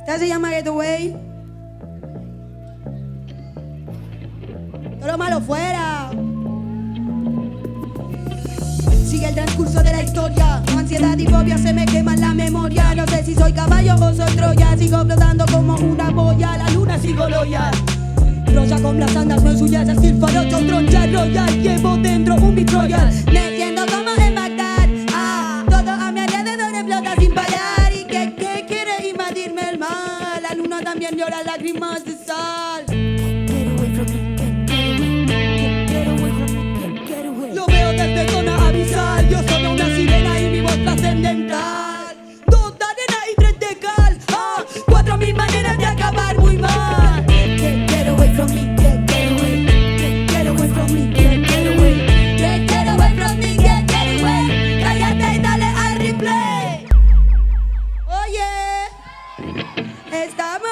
Esta se llama Get Away. Todo lo malo fuera. Sigue el transcurso de la historia. Ansiedad y fobia se me queman la memoria. No sé si soy caballo o soy Troya. Sigo flotando como una boya. La luna sigo loyal. Roya con las andas no suyas. Así el farocho, troncha royal. Llevo dentro un Beat Royal. Me siento como en Bagdad. Todo a mi alrededor explota sin parar. ¿Y qué quiere invadirme el mal? La luna también llora lágrimas de sal. Lo veo desde zona abisal. Yo soy una sirena y mi voz trascendental. Dos de arena y tres de cal. 4000 maneras de acabar muy mal. Get away from me, get away. Get away from me, get away. Get away from me, get away. Cállate y dale al replay. Oye, estamos